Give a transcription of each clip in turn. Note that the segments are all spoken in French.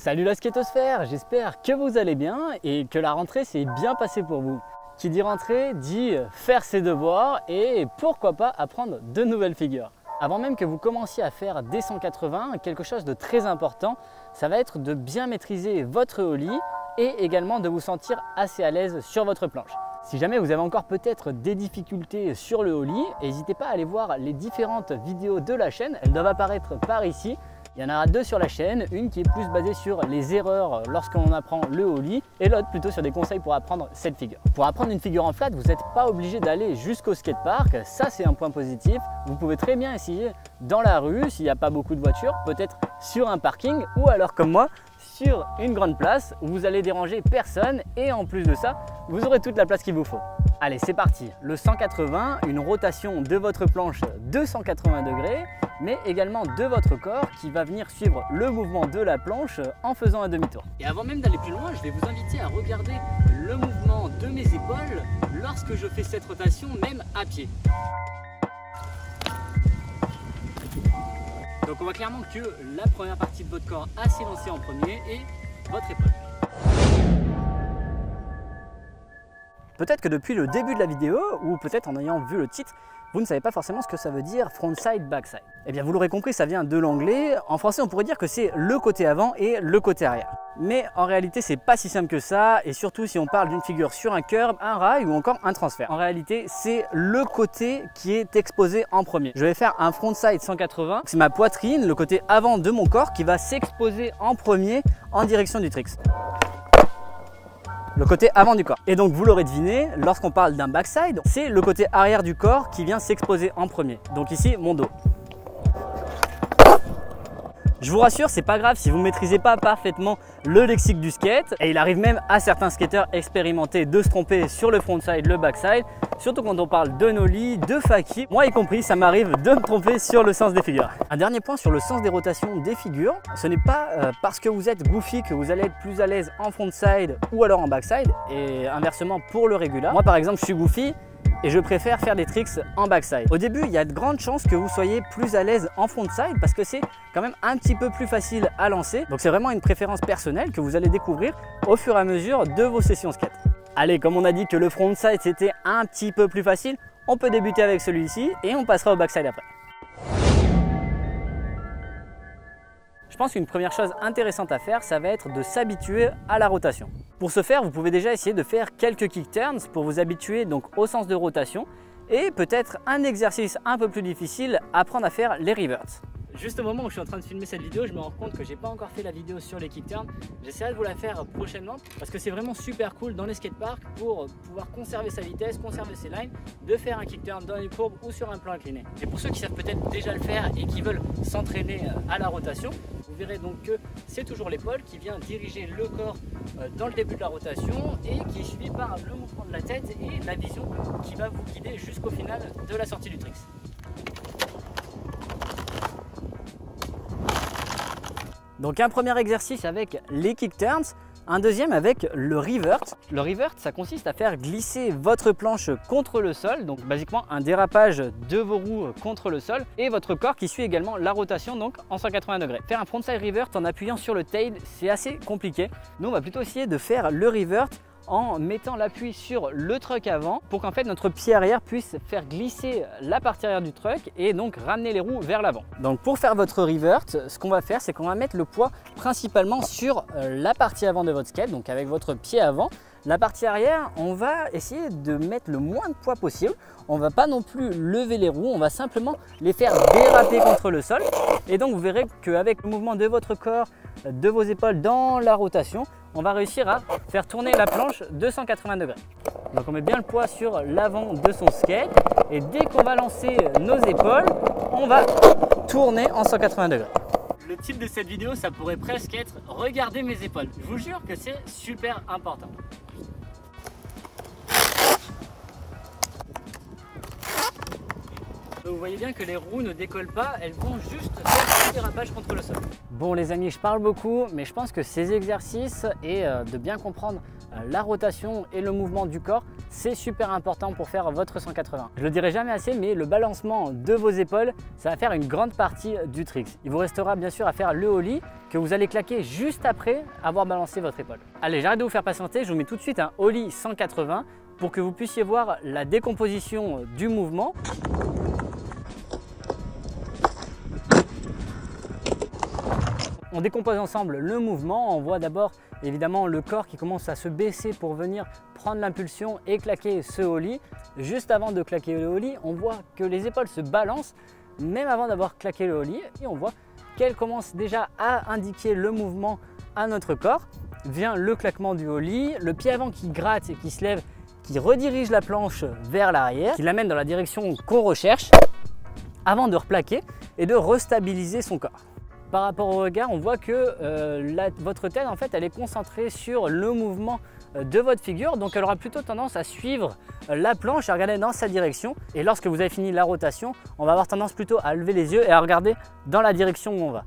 Salut la skatosphère, j'espère que vous allez bien et que la rentrée s'est bien passée pour vous. Qui dit rentrée dit faire ses devoirs et pourquoi pas apprendre de nouvelles figures. Avant même que vous commenciez à faire des 180, quelque chose de très important, ça va être de bien maîtriser votre ollie et également de vous sentir assez à l'aise sur votre planche. Si jamais vous avez encore peut-être des difficultés sur le ollie, n'hésitez pas à aller voir les différentes vidéos de la chaîne, elles doivent apparaître par ici. Il y en aura deux sur la chaîne, une qui est plus basée sur les erreurs lorsqu'on apprend le ollie et l'autre plutôt sur des conseils pour apprendre cette figure. Pour apprendre une figure en flat, vous n'êtes pas obligé d'aller jusqu'au skatepark, ça c'est un point positif. Vous pouvez très bien essayer dans la rue s'il n'y a pas beaucoup de voitures, peut-être sur un parking ou alors comme moi, sur une grande place où vous allez déranger personne et en plus de ça, vous aurez toute la place qu'il vous faut. Allez, c'est parti. Le 180, une rotation de votre planche de 180 degrés, mais également de votre corps qui va venir suivre le mouvement de la planche en faisant un demi-tour. Et avant même d'aller plus loin, je vais vous inviter à regarder le mouvement de mes épaules lorsque je fais cette rotation, même à pied. Donc on voit clairement que la première partie de votre corps a s'élancé en premier et votre épaule. Peut-être que depuis le début de la vidéo, ou peut-être en ayant vu le titre, vous ne savez pas forcément ce que ça veut dire frontside, backside. Eh bien vous l'aurez compris, ça vient de l'anglais. En français on pourrait dire que c'est le côté avant et le côté arrière. Mais en réalité c'est pas si simple que ça, et surtout si on parle d'une figure sur un curb, un rail ou encore un transfert. En réalité c'est le côté qui est exposé en premier. Je vais faire un frontside 180, c'est ma poitrine, le côté avant de mon corps qui va s'exposer en premier en direction du tricks. Le côté avant du corps. Et donc vous l'aurez deviné, lorsqu'on parle d'un backside, c'est le côté arrière du corps qui vient s'exposer en premier. Donc ici, mon dos. Je vous rassure, c'est pas grave si vous ne maîtrisez pas parfaitement le lexique du skate. Et il arrive même à certains skateurs expérimentés de se tromper sur le frontside, le backside. Surtout quand on parle de nollie, de faki. Moi y compris, ça m'arrive de me tromper sur le sens des figures. Un dernier point sur le sens des rotations des figures. Ce n'est pas parce que vous êtes goofy que vous allez être plus à l'aise en frontside ou alors en backside. Et inversement pour le régular. Moi par exemple, je suis goofy et je préfère faire des tricks en backside. Au début, il y a de grandes chances que vous soyez plus à l'aise en frontside parce que c'est quand même un petit peu plus facile à lancer. Donc c'est vraiment une préférence personnelle que vous allez découvrir au fur et à mesure de vos sessions skate. Allez, comme on a dit que le frontside c'était un petit peu plus facile, on peut débuter avec celui-ci et on passera au backside après. Je pense qu'une première chose intéressante à faire, ça va être de s'habituer à la rotation. Pour ce faire, vous pouvez déjà essayer de faire quelques kick turns pour vous habituer donc au sens de rotation et peut-être un exercice un peu plus difficile, apprendre à faire les reverts. Juste au moment où je suis en train de filmer cette vidéo, je me rends compte que j'ai pas encore fait la vidéo sur les kick turns. J'essaierai de vous la faire prochainement parce que c'est vraiment super cool dans les skateparks pour pouvoir conserver sa vitesse, conserver ses lines, de faire un kick turn dans une courbe ou sur un plan incliné. Et pour ceux qui savent peut-être déjà le faire et qui veulent s'entraîner à la rotation, vous verrez donc que c'est toujours l'épaule qui vient diriger le corps dans le début de la rotation et qui est suivi par le mouvement de la tête et la vision qui va vous guider jusqu'au final de la sortie du tricks. Donc un premier exercice avec les kick turns, un deuxième avec le revert. Le revert, ça consiste à faire glisser votre planche contre le sol, donc basiquement un dérapage de vos roues contre le sol et votre corps qui suit également la rotation donc en 180 degrés. Faire un frontside revert en appuyant sur le tail, c'est assez compliqué. Nous on va plutôt essayer de faire le revert en mettant l'appui sur le truck avant pour qu'en fait notre pied arrière puisse faire glisser la partie arrière du truck et donc ramener les roues vers l'avant. Donc pour faire votre revert, ce qu'on va faire c'est qu'on va mettre le poids principalement sur la partie avant de votre skate, donc avec votre pied avant. La partie arrière, on va essayer de mettre le moins de poids possible. On ne va pas non plus lever les roues, on va simplement les faire déraper contre le sol. Et donc vous verrez qu'avec le mouvement de votre corps, de vos épaules dans la rotation, on va réussir à faire tourner la planche de 180 degrés. Donc on met bien le poids sur l'avant de son skate et dès qu'on va lancer nos épaules, on va tourner en 180 degrés. Le titre de cette vidéo, ça pourrait presque être « Regardez mes épaules ». Je vous jure que c'est super important. Vous voyez bien que les roues ne décollent pas, elles vont juste faire un dérapage contre le sol. Bon les amis, je parle beaucoup, mais je pense que ces exercices et de bien comprendre la rotation et le mouvement du corps, c'est super important pour faire votre 180. Je le dirai jamais assez, mais le balancement de vos épaules, ça va faire une grande partie du trick. Il vous restera bien sûr à faire le ollie que vous allez claquer juste après avoir balancé votre épaule. Allez, j'arrête de vous faire patienter, je vous mets tout de suite un ollie 180 pour que vous puissiez voir la décomposition du mouvement. On décompose ensemble le mouvement, on voit d'abord évidemment le corps qui commence à se baisser pour venir prendre l'impulsion et claquer ce ollie. Juste avant de claquer le ollie, on voit que les épaules se balancent même avant d'avoir claqué le ollie et on voit qu'elles commencent déjà à indiquer le mouvement à notre corps. Vient le claquement du ollie, le pied avant qui gratte et qui se lève, qui redirige la planche vers l'arrière, qui l'amène dans la direction qu'on recherche avant de replaquer et de restabiliser son corps. Par rapport au regard, on voit que votre tête, en fait, elle est concentrée sur le mouvement de votre figure. Donc, elle aura plutôt tendance à suivre la planche, à regarder dans sa direction. Et lorsque vous avez fini la rotation, on va avoir tendance plutôt à lever les yeux et à regarder dans la direction où on va.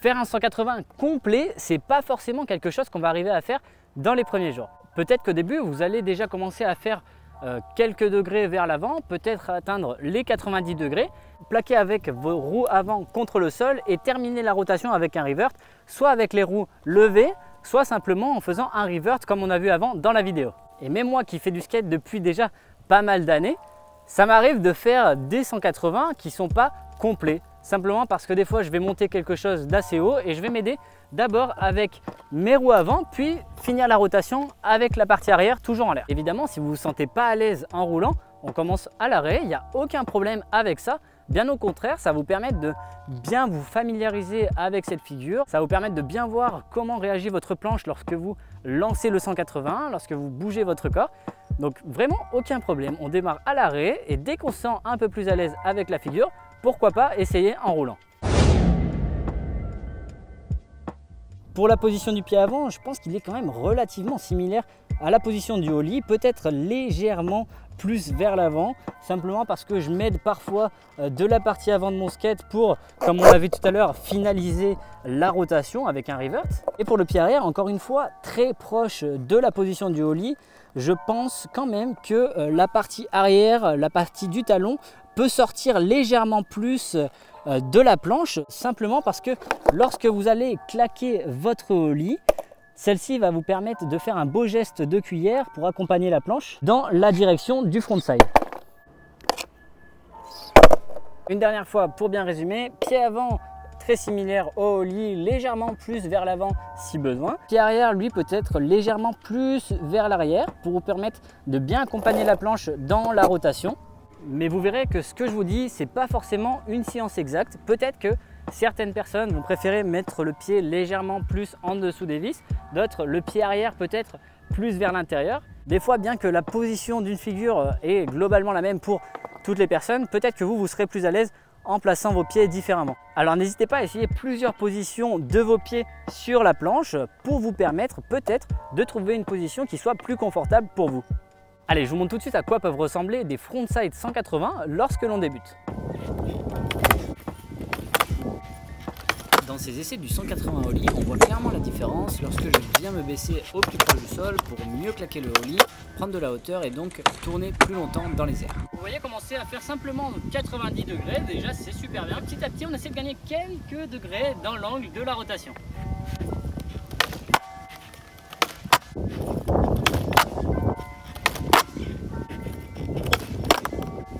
Faire un 180 complet, c'est pas forcément quelque chose qu'on va arriver à faire dans les premiers jours. Peut-être qu'au début, vous allez déjà commencer à faire quelques degrés vers l'avant, peut-être atteindre les 90 degrés, plaquer avec vos roues avant contre le sol et terminer la rotation avec un revert, soit avec les roues levées, soit simplement en faisant un revert comme on a vu avant dans la vidéo. Et même moi qui fais du skate depuis déjà pas mal d'années, ça m'arrive de faire des 180 qui ne sont pas complets. Simplement parce que des fois je vais monter quelque chose d'assez haut et je vais m'aider d'abord avec mes roues avant, puis finir la rotation avec la partie arrière toujours en l'air. Évidemment, si vous ne vous sentez pas à l'aise en roulant, on commence à l'arrêt, il n'y a aucun problème avec ça. Bien au contraire, ça va vous permettre de bien vous familiariser avec cette figure. Ça va vous permettre de bien voir comment réagit votre planche lorsque vous lancez le 180, lorsque vous bougez votre corps. Donc vraiment aucun problème. On démarre à l'arrêt et dès qu'on se sent un peu plus à l'aise avec la figure, pourquoi pas essayer en roulant. Pour la position du pied avant, je pense qu'il est quand même relativement similaire à la position du ollie, peut-être légèrement plus vers l'avant, simplement parce que je m'aide parfois de la partie avant de mon skate pour, comme on l'a vu tout à l'heure, finaliser la rotation avec un revert. Et pour le pied arrière, encore une fois, très proche de la position du ollie, je pense quand même que la partie arrière, la partie du talon, peut sortir légèrement plus de la planche, simplement parce que lorsque vous allez claquer votre ollie, celle-ci va vous permettre de faire un beau geste de cuillère pour accompagner la planche dans la direction du frontside. Une dernière fois pour bien résumer, pied avant très similaire au ollie, légèrement plus vers l'avant si besoin. Pied arrière, lui, peut être légèrement plus vers l'arrière pour vous permettre de bien accompagner la planche dans la rotation. Mais vous verrez que ce que je vous dis, c'est pas forcément une science exacte. Peut-être que certaines personnes vont préférer mettre le pied légèrement plus en dessous des vis, d'autres le pied arrière peut-être plus vers l'intérieur. Des fois, bien que la position d'une figure est globalement la même pour toutes les personnes, peut-être que vous serez plus à l'aise en plaçant vos pieds différemment. Alors n'hésitez pas à essayer plusieurs positions de vos pieds sur la planche pour vous permettre peut-être de trouver une position qui soit plus confortable pour vous. Allez, je vous montre tout de suite à quoi peuvent ressembler des frontside 180 lorsque l'on débute. Dans ces essais du 180 ollie, on voit clairement la différence lorsque je viens me baisser au plus proche du sol pour mieux claquer le ollie, prendre de la hauteur et donc tourner plus longtemps dans les airs. Vous voyez commencer à faire simplement 90 degrés, déjà c'est super bien. Petit à petit, on essaie de gagner quelques degrés dans l'angle de la rotation.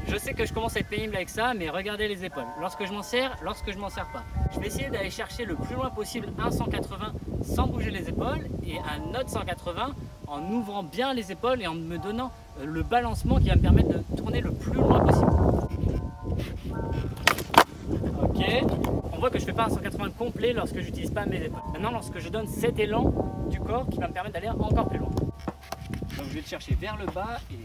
Je sais que je commence à être pénible avec ça, mais regardez les épaules. Lorsque je m'en sers, lorsque je m'en sers pas. Je vais essayer d'aller chercher le plus loin possible un 180 sans bouger les épaules et un autre 180 en ouvrant bien les épaules et en me donnant le balancement qui va me permettre de tourner le plus loin possible. Ok, on voit que je ne fais pas un 180 complet lorsque j'utilise pas mes épaules. Maintenant, lorsque je donne cet élan du corps qui va me permettre d'aller encore plus loin. Donc je vais le chercher vers le bas et...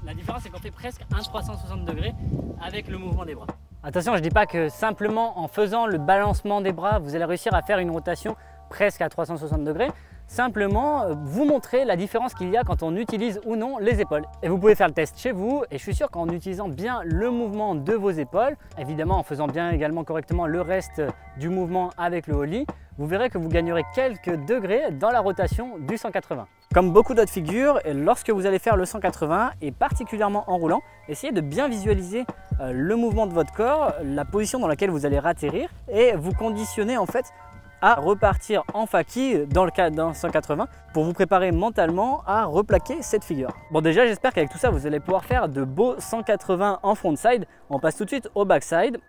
La différence, c'est qu'on fait presque un 360 degrés avec le mouvement des bras. Attention, je ne dis pas que simplement en faisant le balancement des bras, vous allez réussir à faire une rotation presque à 360 degrés. simplement vous montrer la différence qu'il y a quand on utilise ou non les épaules. Et vous pouvez faire le test chez vous et je suis sûr qu'en utilisant bien le mouvement de vos épaules, évidemment en faisant bien également correctement le reste du mouvement avec le ollie, vous verrez que vous gagnerez quelques degrés dans la rotation du 180. Comme beaucoup d'autres figures, lorsque vous allez faire le 180 et particulièrement en roulant, essayez de bien visualiser le mouvement de votre corps, la position dans laquelle vous allez atterrir et vous conditionner en fait à repartir en faquille dans le cas d'un 180 pour vous préparer mentalement à replaquer cette figure. Bon, déjà j'espère qu'avec tout ça vous allez pouvoir faire de beaux 180 en frontside. On passe tout de suite au backside.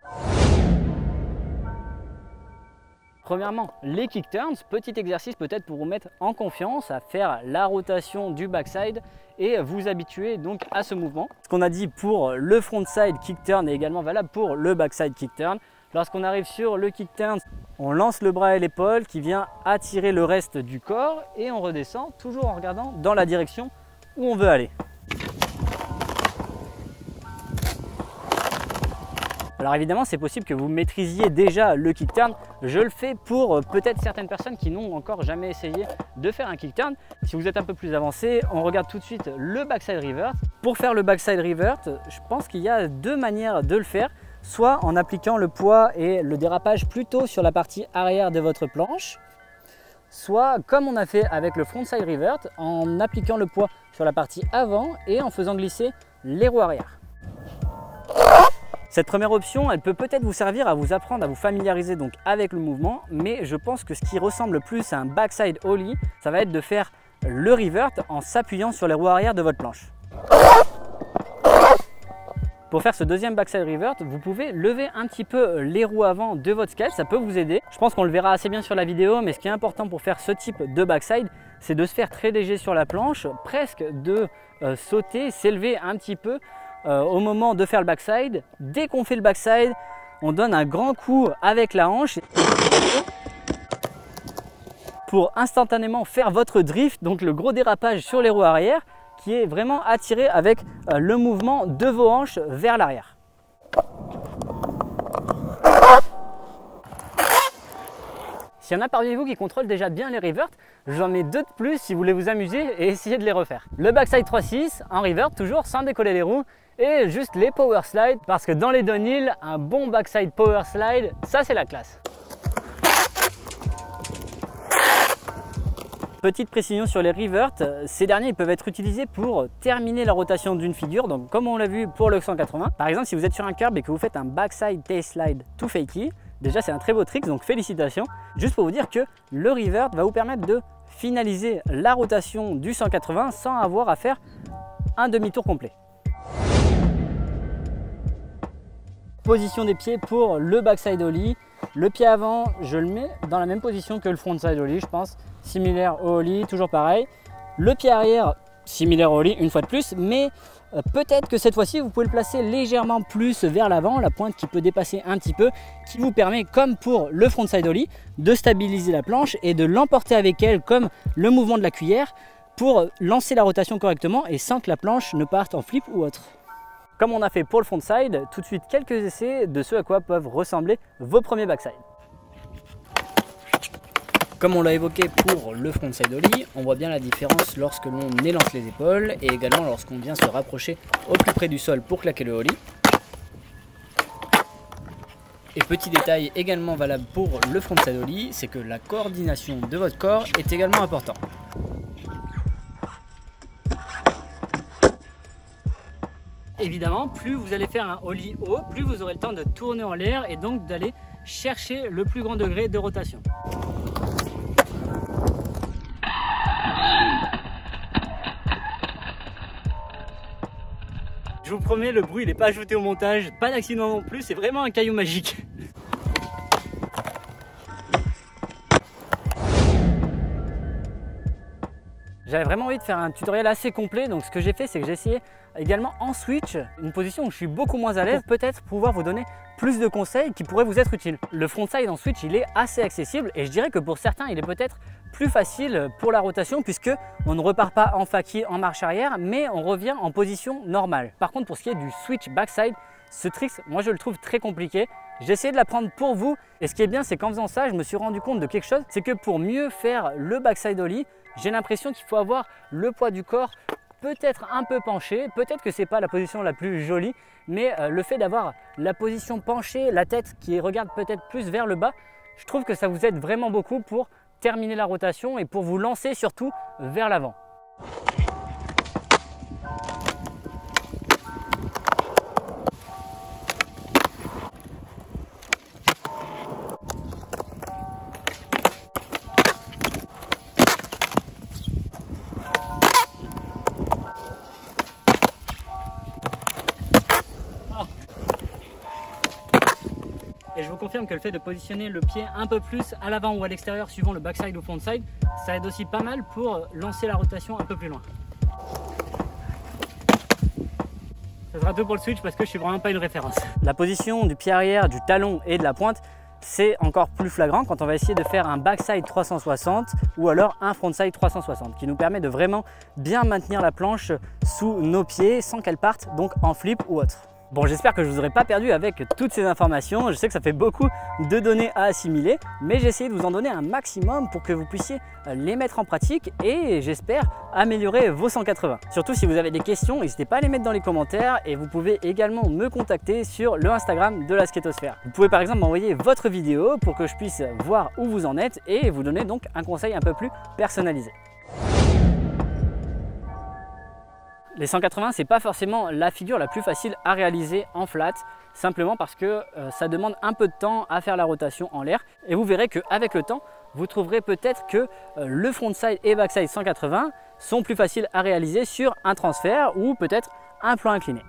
Premièrement, les kick turns, petit exercice peut-être pour vous mettre en confiance à faire la rotation du backside et vous habituer donc à ce mouvement. Ce qu'on a dit pour le frontside kick turn est également valable pour le backside kick turn. Lorsqu'on arrive sur le kick turn, on lance le bras et l'épaule qui vient attirer le reste du corps et on redescend toujours en regardant dans la direction où on veut aller. Alors évidemment, c'est possible que vous maîtrisiez déjà le kick turn. Je le fais pour peut-être certaines personnes qui n'ont encore jamais essayé de faire un kick turn. Si vous êtes un peu plus avancé, on regarde tout de suite le backside revert. Pour faire le backside revert, je pense qu'il y a deux manières de le faire. Soit en appliquant le poids et le dérapage plutôt sur la partie arrière de votre planche, soit comme on a fait avec le frontside revert, en appliquant le poids sur la partie avant et en faisant glisser les roues arrière. Cette première option, elle peut peut-être vous servir à vous apprendre à vous familiariser donc avec le mouvement, mais je pense que ce qui ressemble le plus à un backside ollie, ça va être de faire le revert en s'appuyant sur les roues arrière de votre planche. Pour faire ce deuxième backside revert, vous pouvez lever un petit peu les roues avant de votre skate, ça peut vous aider. Je pense qu'on le verra assez bien sur la vidéo, mais ce qui est important pour faire ce type de backside, c'est de se faire très léger sur la planche, presque de sauter, s'élever un petit peu au moment de faire le backside. Dès qu'on fait le backside, on donne un grand coup avec la hanche pour instantanément faire votre drift, donc le gros dérapage sur les roues arrière, qui est vraiment attiré avec le mouvement de vos hanches vers l'arrière. S'il y en a parmi vous qui contrôlent déjà bien les reverts, j'en mets deux de plus si vous voulez vous amuser et essayer de les refaire. Le backside 3-6 en revert, toujours sans décoller les roues, et juste les power slide, parce que dans les downhill, un bon backside power slide, ça c'est la classe. Petite précision sur les reverts, ces derniers ils peuvent être utilisés pour terminer la rotation d'une figure, donc comme on l'a vu pour le 180. Par exemple, si vous êtes sur un curb et que vous faites un backside tail slide to fakie, déjà c'est un très beau trick, donc félicitations. Juste pour vous dire que le revert va vous permettre de finaliser la rotation du 180 sans avoir à faire un demi-tour complet. Position des pieds pour le backside ollie. Le pied avant, je le mets dans la même position que le frontside ollie, je pense. Similaire au ollie, toujours pareil. Le pied arrière, similaire au ollie, une fois de plus, mais peut-être que cette fois-ci, vous pouvez le placer légèrement plus vers l'avant, la pointe qui peut dépasser un petit peu, qui vous permet, comme pour le frontside ollie, de stabiliser la planche et de l'emporter avec elle, comme le mouvement de la cuillère, pour lancer la rotation correctement et sans que la planche ne parte en flip ou autre. Comme on a fait pour le frontside, tout de suite quelques essais de ce à quoi peuvent ressembler vos premiers backside. Comme on l'a évoqué pour le frontside ollie, on voit bien la différence lorsque l'on élance les épaules et également lorsqu'on vient se rapprocher au plus près du sol pour claquer le ollie. Et petit détail également valable pour le frontside ollie, c'est que la coordination de votre corps est également importante. Évidemment, plus vous allez faire un ollie haut, plus vous aurez le temps de tourner en l'air et donc d'aller chercher le plus grand degré de rotation. Je vous promets, le bruit n'est pas ajouté au montage, pas d'accident non plus, c'est vraiment un caillou magique. J'avais vraiment envie de faire un tutoriel assez complet, donc ce que j'ai fait, c'est que j'ai essayé également en switch, une position où je suis beaucoup moins à l'aise, peut-être pouvoir vous donner plus de conseils qui pourraient vous être utiles. Le frontside en switch, il est assez accessible et je dirais que pour certains, il est peut-être plus facile pour la rotation puisque on ne repart pas en fakie en marche arrière, mais on revient en position normale. Par contre, pour ce qui est du switch backside, ce trick, moi je le trouve très compliqué. J'ai essayé de la prendre pour vous et ce qui est bien, c'est qu'en faisant ça, je me suis rendu compte de quelque chose, c'est que pour mieux faire le backside ollie, j'ai l'impression qu'il faut avoir le poids du corps peut-être un peu penché, peut-être que ce n'est pas la position la plus jolie, mais le fait d'avoir la position penchée, la tête qui regarde peut-être plus vers le bas, je trouve que ça vous aide vraiment beaucoup pour terminer la rotation et pour vous lancer surtout vers l'avant. Et je vous confirme que le fait de positionner le pied un peu plus à l'avant ou à l'extérieur suivant le backside ou frontside, ça aide aussi pas mal pour lancer la rotation un peu plus loin. Ça sera tout pour le switch parce que je suis vraiment pas une référence. La position du pied arrière, du talon et de la pointe, c'est encore plus flagrant quand on va essayer de faire un backside 360 ou alors un frontside 360 qui nous permet de vraiment bien maintenir la planche sous nos pieds sans qu'elle parte donc en flip ou autre. Bon, j'espère que je ne vous aurai pas perdu avec toutes ces informations. Je sais que ça fait beaucoup de données à assimiler, mais j'ai essayé de vous en donner un maximum pour que vous puissiez les mettre en pratique et j'espère améliorer vos 180. Surtout si vous avez des questions, n'hésitez pas à les mettre dans les commentaires et vous pouvez également me contacter sur le Instagram de la Skatosphère. Vous pouvez par exemple m'envoyer votre vidéo pour que je puisse voir où vous en êtes et vous donner donc un conseil un peu plus personnalisé. Les 180, c'est pas forcément la figure la plus facile à réaliser en flat, simplement parce que ça demande un peu de temps à faire la rotation en l'air. Et vous verrez qu'avec le temps, vous trouverez peut-être que le frontside et backside 180 sont plus faciles à réaliser sur un transfert ou peut-être un plan incliné.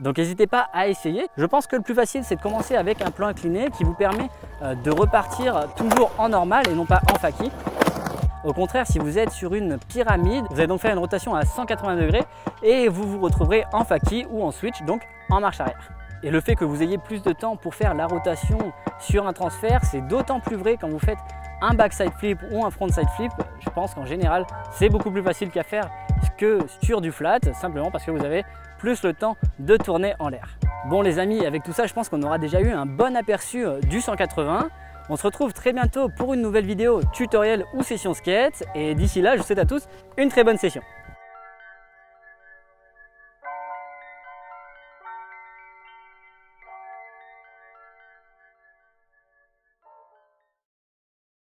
Donc n'hésitez pas à essayer. Je pense que le plus facile, c'est de commencer avec un plan incliné qui vous permet de repartir toujours en normal et non pas en faki. Au contraire, si vous êtes sur une pyramide, vous allez donc faire une rotation à 180 degrés et vous vous retrouverez en faki ou en switch, donc en marche arrière. Et le fait que vous ayez plus de temps pour faire la rotation sur un transfert, c'est d'autant plus vrai quand vous faites un backside flip ou un frontside flip. Je pense qu'en général, c'est beaucoup plus facile qu'à faire que sur du flat, simplement parce que vous avez plus le temps de tourner en l'air. Bon les amis, avec tout ça, je pense qu'on aura déjà eu un bon aperçu du 180. On se retrouve très bientôt pour une nouvelle vidéo tutoriel ou session skate et d'ici là, je vous souhaite à tous une très bonne session.